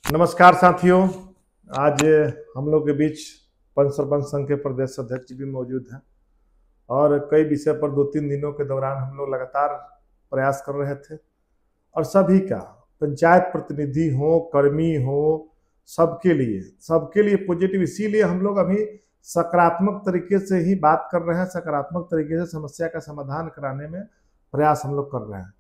नमस्कार साथियों। आज हम लोग के बीच पंच सरपंच संघ के प्रदेश अध्यक्ष भी मौजूद हैं और कई विषय पर 2-3 दिनों के दौरान हम लोग लगातार प्रयास कर रहे थे और सभी का पंचायत प्रतिनिधि हो, कर्मी हो, सबके लिए पॉजिटिव। इसीलिए हम लोग अभी सकारात्मक तरीके से ही बात कर रहे हैं, सकारात्मक तरीके से समस्या का समाधान कराने में प्रयास हम लोग कर रहे हैं।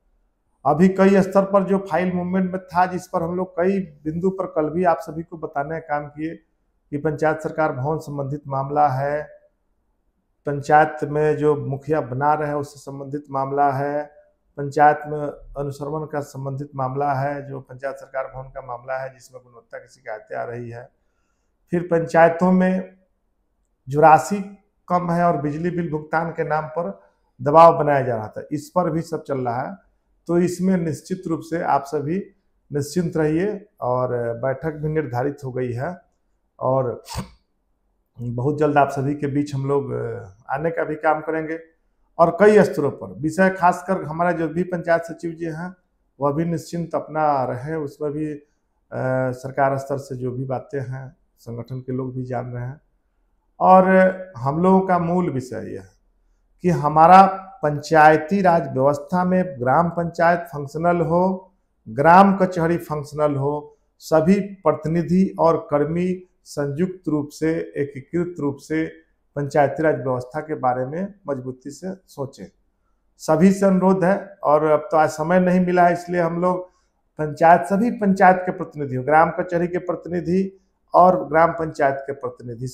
अभी कई स्तर पर जो फाइल मूवमेंट में था, जिस पर हम लोग कई बिंदु पर कल भी आप सभी को बताने का काम किए कि पंचायत सरकार भवन संबंधित मामला है, पंचायत में जो मुखिया बना रहे हैं उससे संबंधित मामला है, पंचायत में अनुश्रवण का संबंधित मामला है, जो पंचायत सरकार भवन का मामला है जिसमें गुणवत्ता की शिकायतें आ रही है। फिर पंचायतों में जो राशि कम है और बिजली बिल भुगतान के नाम पर दबाव बनाया जा रहा था, इस पर भी सब चल रहा है। तो इसमें निश्चित रूप से आप सभी निश्चिंत रहिए और बैठक भी निर्धारित हो गई है और बहुत जल्द आप सभी के बीच हम लोग आने का भी काम करेंगे। और कई स्तरों पर विषय, खासकर हमारा जो भी पंचायत सचिव जी हैं वह भी निश्चिंत अपना रहे, उसमें भी सरकार स्तर से जो भी बातें हैं संगठन के लोग भी जान रहे हैं। और हम लोगों का मूल विषय यह है कि हमारा पंचायती राज व्यवस्था में ग्राम पंचायत फंक्शनल हो, ग्राम कचहरी फंक्शनल हो, सभी प्रतिनिधि और कर्मी संयुक्त रूप से, एकीकृत रूप से पंचायती राज व्यवस्था के बारे में मजबूती से सोचें। सभी से अनुरोध है। और अब तो आज समय नहीं मिला है, इसलिए हम लोग सभी पंचायत के प्रतिनिधि, ग्राम कचहरी के प्रतिनिधि और ग्राम पंचायत के प्रतिनिधि,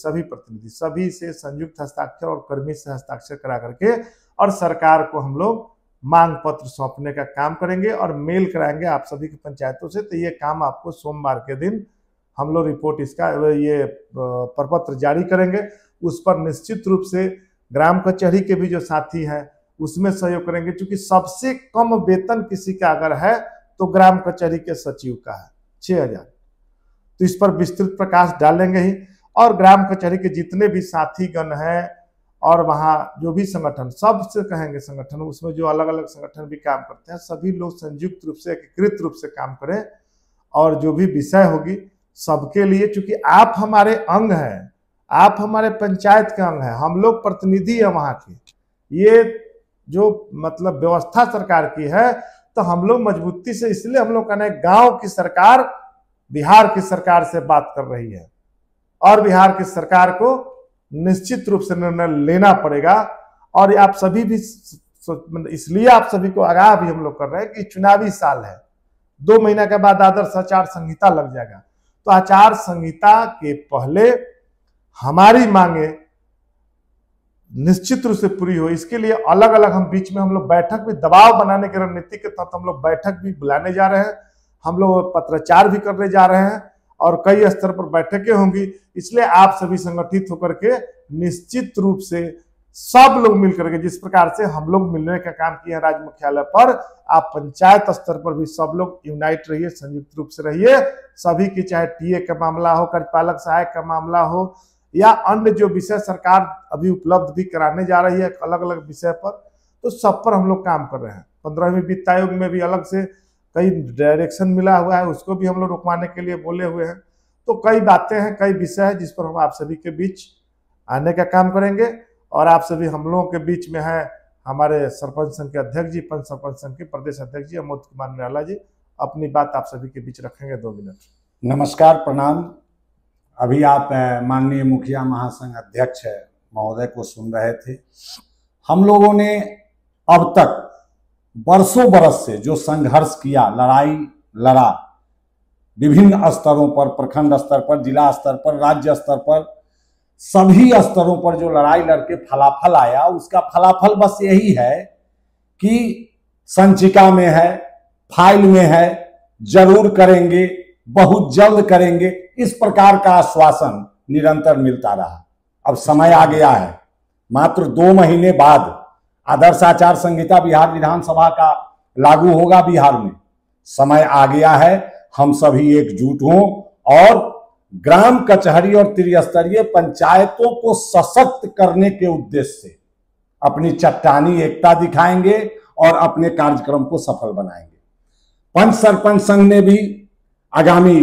सभी से संयुक्त हस्ताक्षर और कर्मी से हस्ताक्षर करा करके और सरकार को हम लोग मांग पत्र सौंपने का काम करेंगे और मेल कराएंगे आप सभी की पंचायतों से। तो ये काम आपको सोमवार के दिन हम लोग रिपोर्ट इसका ये प्रपत्र जारी करेंगे। उस पर निश्चित रूप से ग्राम कचहरी के भी जो साथी हैं उसमें सहयोग करेंगे, क्योंकि सबसे कम वेतन किसी का अगर है तो ग्राम कचहरी के सचिव का है 6,000। तो इस पर विस्तृत प्रकाश डालेंगे ही। और ग्राम कचहरी के जितने भी साथीगण हैं और वहाँ जो भी संगठन, सबसे कहेंगे संगठन, उसमें जो अलग अलग संगठन भी काम करते हैं, सभी लोग संयुक्त रूप से, एकीकृत रूप से काम करें और जो भी विषय होगी सबके लिए, क्योंकि आप हमारे अंग हैं, आप हमारे पंचायत के अंग हैं, हम लोग प्रतिनिधि है वहाँ के। ये जो मतलब व्यवस्था सरकार की है, तो हम लोग मजबूती से, इसलिए हम लोग कहना है गाँव की सरकार बिहार की सरकार से बात कर रही है और बिहार की सरकार को निश्चित रूप से निर्णय लेना पड़ेगा। और आप सभी भी, इसलिए आप सभी को आगाह भी हम लोग कर रहे हैं कि चुनावी साल है, 2 महीना के बाद आदर्श आचार संहिता लग जाएगा। तो आचार संहिता के पहले हमारी मांगे निश्चित रूप से पूरी हो, इसके लिए अलग अलग हम बीच में हम लोग बैठक भी, दबाव बनाने की रणनीति के तहत हम लोग बैठक भी बुलाने जा रहे हैं, हम लोग पत्राचार भी करने जा रहे हैं और कई स्तर पर बैठकें होंगी। इसलिए आप सभी संगठित होकर के निश्चित रूप से सब लोग मिलकर के, जिस प्रकार से हम लोग मिलने का काम किए हैं राज्य मुख्यालय पर, आप पंचायत स्तर पर भी सब लोग यूनाइट रहिए, संयुक्त रूप से रहिए। सभी की, चाहे टीए का मामला हो, कार्यपालक सहायक का मामला हो या अन्य जो विषय सरकार अभी उपलब्ध भी कराने जा रही है अलग अलग विषय पर, तो सब पर हम लोग काम कर रहे हैं। 15वीं वित्त आयोग में भी अलग से कई डायरेक्शन मिला हुआ है, उसको भी हम लोग रुकवाने के लिए बोले हुए हैं। तो कई बातें हैं, कई विषय है जिस पर हम आप सभी के बीच आने का काम करेंगे। और आप सभी हम लोगों के बीच में है हमारे सरपंच संघ के अध्यक्ष जी, पंच सरपंच संघ के प्रदेश अध्यक्ष जी अमोद कुमार निराला जी, अपनी बात आप सभी के बीच रखेंगे 2 मिनट। नमस्कार, प्रणाम। अभी आप माननीय मुखिया महासंघ अध्यक्ष महोदय को सुन रहे थे। हम लोगों ने अब तक बरसों बरस से जो संघर्ष किया, लड़ाई लड़ा, विभिन्न स्तरों पर, प्रखंड स्तर पर, जिला स्तर पर, राज्य स्तर पर, सभी स्तरों पर जो लड़ाई लड़के फलाफल आया, उसका फलाफल बस यही है कि संचिका में है, फाइल में है, जरूर करेंगे, बहुत जल्द करेंगे, इस प्रकार का आश्वासन निरंतर मिलता रहा। अब समय आ गया है, मात्र 2 महीने बाद आदर्श आचार संहिता बिहार विधानसभा का लागू होगा बिहार में। समय आ गया है, हम सभी एकजुट हों और ग्राम कचहरी और त्रिस्तरीय पंचायतों को सशक्त करने के उद्देश्य से अपनी चट्टानी एकता दिखाएंगे और अपने कार्यक्रम को सफल बनाएंगे। पंच सरपंच संघ ने भी आगामी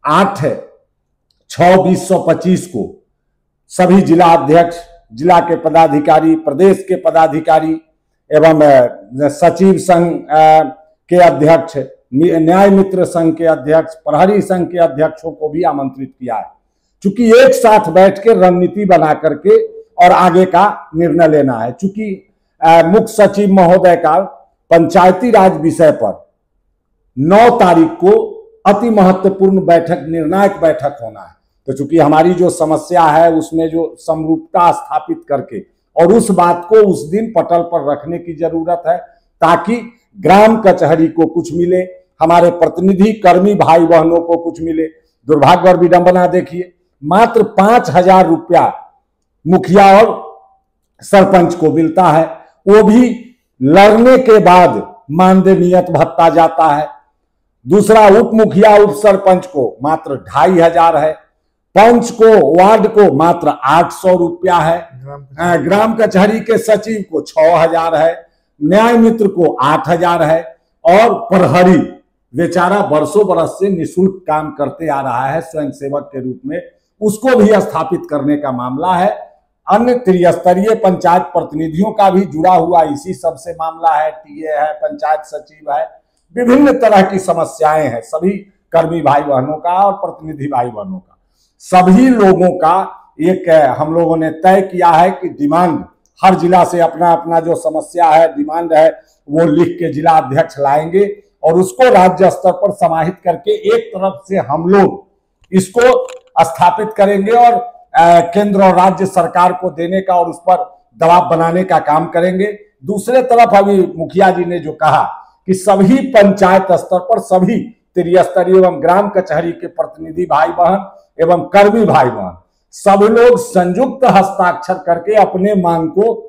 8/6/2025 को सभी जिला अध्यक्ष, जिला के पदाधिकारी, प्रदेश के पदाधिकारी एवं सचिव संघ के अध्यक्ष, न्याय मित्र संघ के अध्यक्ष, प्रहरी संघ के अध्यक्षों को भी आमंत्रित किया है, चूंकि एक साथ बैठ के रणनीति बना करके और आगे का निर्णय लेना है। चूंकि मुख्य सचिव महोदय का पंचायती राज विषय पर 9 तारीख को अति महत्वपूर्ण बैठक, निर्णायक बैठक होना है। तो चूंकि हमारी जो समस्या है उसमें जो समरूपता स्थापित करके और उस बात को उस दिन पटल पर रखने की जरूरत है, ताकि ग्राम कचहरी को कुछ मिले, हमारे प्रतिनिधि कर्मी भाई बहनों को कुछ मिले। दुर्भाग्य और विडंबना देखिए, मात्र 5,000 रुपया मुखिया और सरपंच को मिलता है, वो भी लड़ने के बाद मानदेय नियत भत्ता जाता है। दूसरा, उप मुखिया उप सरपंच को मात्र 2,500 है, पंच को, वार्ड को मात्र 800 रुपया है, ग्राम कचहरी के सचिव को 6,000 है, न्याय मित्र को 8,000 है, और प्रहरी बेचारा बरसों बरस से निःशुल्क काम करते आ रहा है स्वयंसेवक के रूप में, उसको भी स्थापित करने का मामला है। अन्य त्रिस्तरीय पंचायत प्रतिनिधियों का भी जुड़ा हुआ इसी सबसे मामला है, टीए है, पंचायत सचिव है, विभिन्न तरह की समस्याएं हैं सभी कर्मी भाई बहनों का और प्रतिनिधि भाई बहनों का। सभी लोगों का एक हम लोगों ने तय किया है कि डिमांड, हर जिला से अपना अपना जो समस्या है, डिमांड है, वो लिख के जिला अध्यक्ष लाएंगे और उसको राज्य स्तर पर समाहित करके एक तरफ से हम लोग इसको स्थापित करेंगे और केंद्र और राज्य सरकार को देने का और उस पर दबाव बनाने का काम करेंगे। दूसरे तरफ अभी मुखिया जी ने जो कहा कि सभी पंचायत स्तर पर सभी त्रिस्तरीय एवं ग्राम कचहरी के प्रतिनिधि भाई बहन एवं कर्मी भाई बहन सब लोग संयुक्त हस्ताक्षर करके अपने मांग को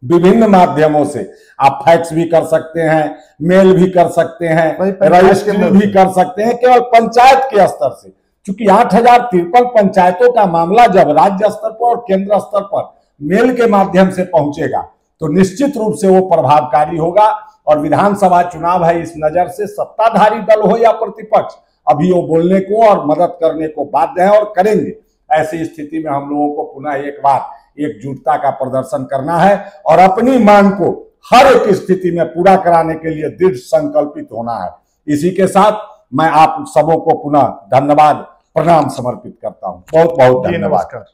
विभिन्न माध्यमों से, आप फैक्स भी कर सकते हैं, मेल भी कर सकते हैं, रजिस्ट्री भी कर सकते हैं, केवल पंचायत के स्तर से। चूंकि 8,053 पंचायतों का मामला जब राज्य स्तर पर और केंद्र स्तर पर मेल के माध्यम से पहुंचेगा तो निश्चित रूप से वो प्रभावकारी होगा। और विधानसभा चुनाव है, इस नजर से सत्ताधारी दल हो या प्रतिपक्ष, अभी वो बोलने को और मदद करने को बाध्य है और करेंगे। ऐसी स्थिति में हम लोगों को पुनः एक बार एकजुटता का प्रदर्शन करना है और अपनी मांग को हर एक स्थिति में पूरा कराने के लिए दृढ़ संकल्पित होना है। इसी के साथ मैं आप सबों को पुनः धन्यवाद, प्रणाम समर्पित करता हूं। बहुत बहुत धन्यवाद।